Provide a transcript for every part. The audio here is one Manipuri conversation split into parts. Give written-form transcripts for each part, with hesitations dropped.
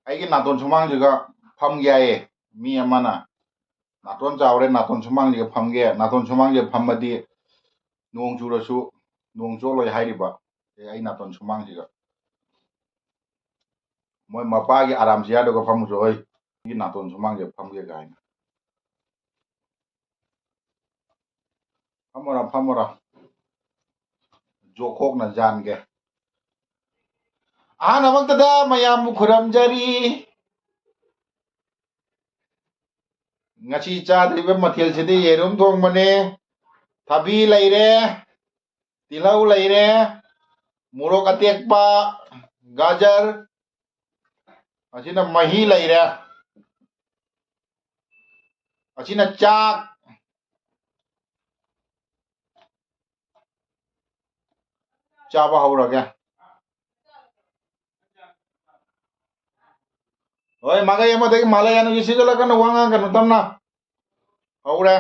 ꯑꯩꯒꯤ ꯅꯥꯇꯣꯟ ꯁꯨꯃꯥꯡꯁꯤꯒ ꯐꯝꯒꯦ ꯍꯥꯏꯌꯦ ꯃꯤ ꯑꯃꯅ ꯅꯥꯇꯣꯟ ꯆꯥꯎꯔꯦ ꯅꯥꯇꯣꯟ ꯁꯨꯃꯥꯡꯁꯤꯒ ꯐꯝꯒꯦ ꯅꯥꯇꯣꯟ ꯁꯨꯃꯥꯡꯁꯤꯒ ꯐꯝꯃꯗꯤ ꯅꯣꯡ ꯆꯨꯔꯁꯨ ꯅꯣꯡ ꯆꯣꯠꯂꯣꯏ ꯍꯥꯏꯔꯤꯕ ꯑꯩ ꯅꯥꯇꯣꯟ ꯁꯨꯃꯥꯡꯁꯤꯒ ꯃꯣꯏ ꯃꯄꯥꯒꯤ ꯑꯔꯥꯝ ꯆꯤꯌꯥꯔꯗꯨꯒ ꯐꯝꯃꯨꯁꯨ ꯍꯣꯏ ꯑꯩꯒꯤ ꯅꯥꯇꯣꯟ ꯁꯨꯃꯥꯡꯁꯤꯒ ꯐꯝꯒꯦ ꯀꯥꯏꯅ ꯐꯝꯃꯣꯔꯥ ꯖꯣꯈꯣꯛꯅ ꯖꯥꯟꯒꯦ ꯑꯍꯥꯟꯕꯃꯛꯇꯗ ꯃꯌꯥꯝꯕꯨ ꯈꯨꯔꯨꯝꯖꯔꯤ ꯉꯁꯤ ꯆꯥꯗ꯭ꯔꯤꯕ ꯃꯊꯦꯜꯁꯤꯗꯤ ꯌꯦꯔꯨꯝ ꯊꯣꯡꯕꯅꯦ ꯊꯕꯤ ꯂꯩꯔꯦ ꯇꯤꯜꯍꯧ ꯂꯩꯔꯦ ꯃꯣꯔꯣꯛ ꯑꯇꯦꯛꯄ ꯒꯥꯖꯔ ꯑꯁꯤꯅ ꯃꯍꯤ ꯂꯩꯔꯦ ꯑꯁꯤꯅ ꯆꯥꯛ ꯆꯥꯕ ꯍꯧꯔꯒꯦ ꯍꯣꯏ ꯃꯥꯒꯩ ꯑꯃꯗꯒꯤ ꯃꯥꯂꯩ ꯌꯥꯅꯒꯤ ꯁꯤꯖꯤꯜꯂꯛꯀꯅꯨ ꯋꯥ ꯉꯥꯡꯒꯅꯨ ꯇꯞꯅ ꯍꯧꯔꯦ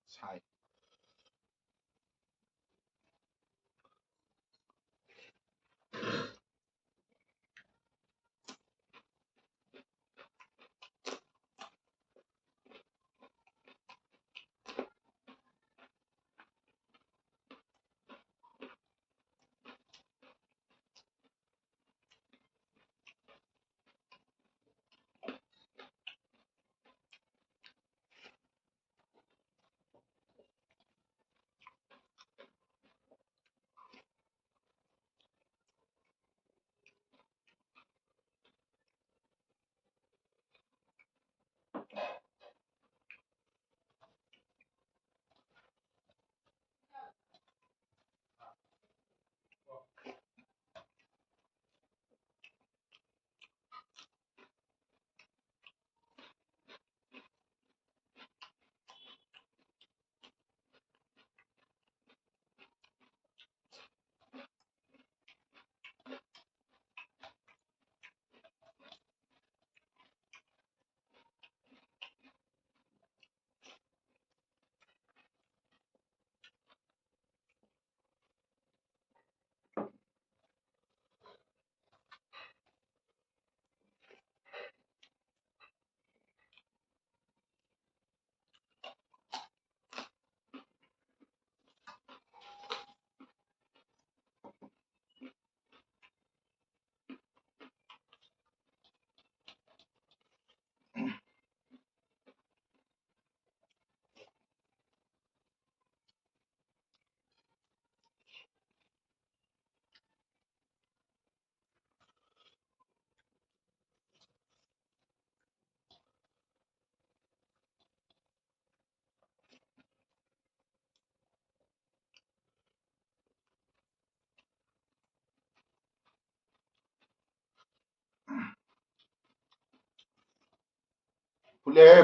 ꯁꯥꯏ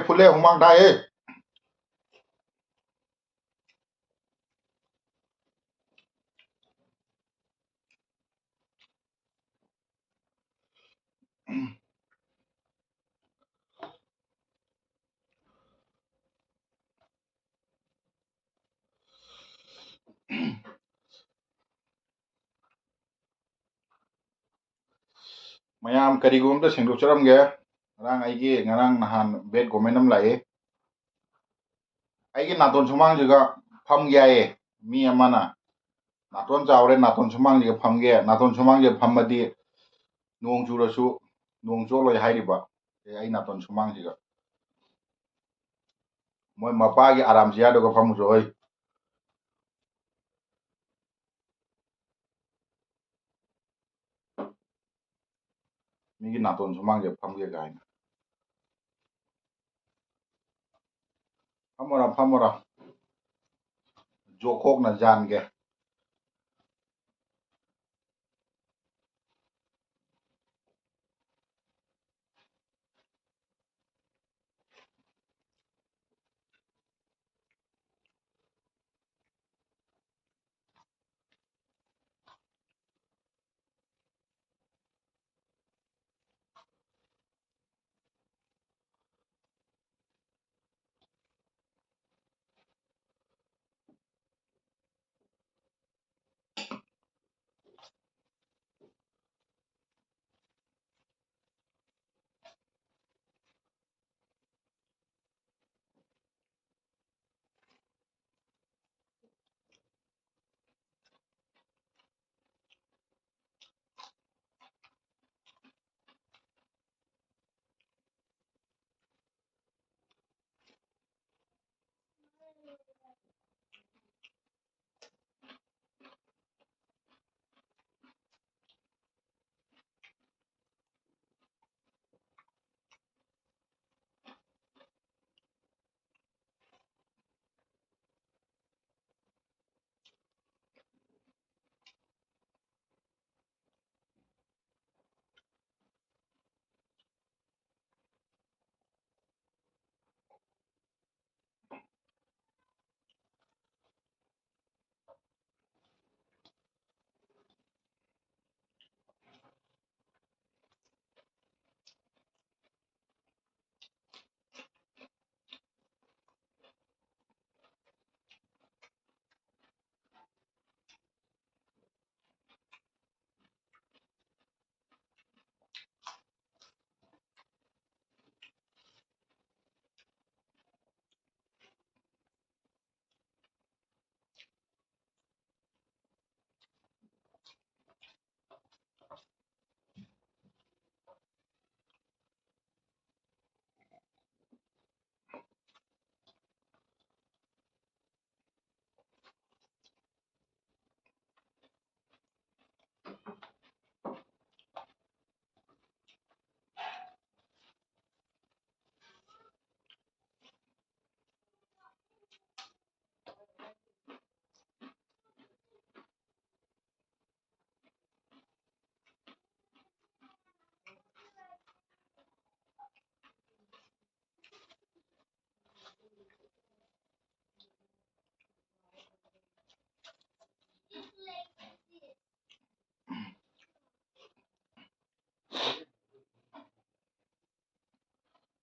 ꯐꯨꯠꯂꯦ ꯍꯨꯃꯥꯡ ꯇꯥꯏꯍꯦ ꯃꯌꯥꯝ ꯀꯔꯤꯒꯨꯝꯕ ꯑꯝꯇ ꯁꯦꯡꯗꯣꯛꯆꯔꯝꯒꯦ ꯉꯔꯥꯡ ꯅꯍꯥꯟ ꯕꯦꯠ ꯒꯣꯃꯦꯟ ꯑꯃ ꯂꯥꯛꯑꯦ ꯑꯩꯒꯤ ꯅꯥꯇꯣꯟ ꯁꯨꯃꯥꯡꯁꯤꯒ ꯐꯝꯒꯦ ꯍꯥꯏꯌꯦ ꯃꯤ ꯑꯃꯅ ꯅꯥꯇꯣꯟ ꯆꯥꯎꯔꯦ ꯅꯥꯇꯣꯟ ꯁꯨꯃꯥꯡꯁꯤꯒ ꯐꯝꯒꯦ ꯅꯥꯇꯣꯟ ꯁꯨꯃꯥꯡꯁꯤꯒ ꯐꯝꯃꯗꯤ ꯅꯣꯡ ꯆꯨꯔꯁꯨ ꯅꯣꯡ ꯆꯣꯠꯂꯣꯏ ꯍꯥꯏꯔꯤꯕ ꯑꯩ ꯅꯥꯇꯣꯟ ꯁꯨꯃꯥꯡꯁꯤꯒ moi mapagi aram sia do ka famu oi migi naton sumang je famge gaina famora jokok na jange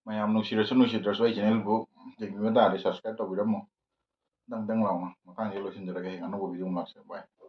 mayam nuksirasu ai channel bu jeng mi da subscribe to biramo dang launa matang je lo sin jara ga hang no video lakse bye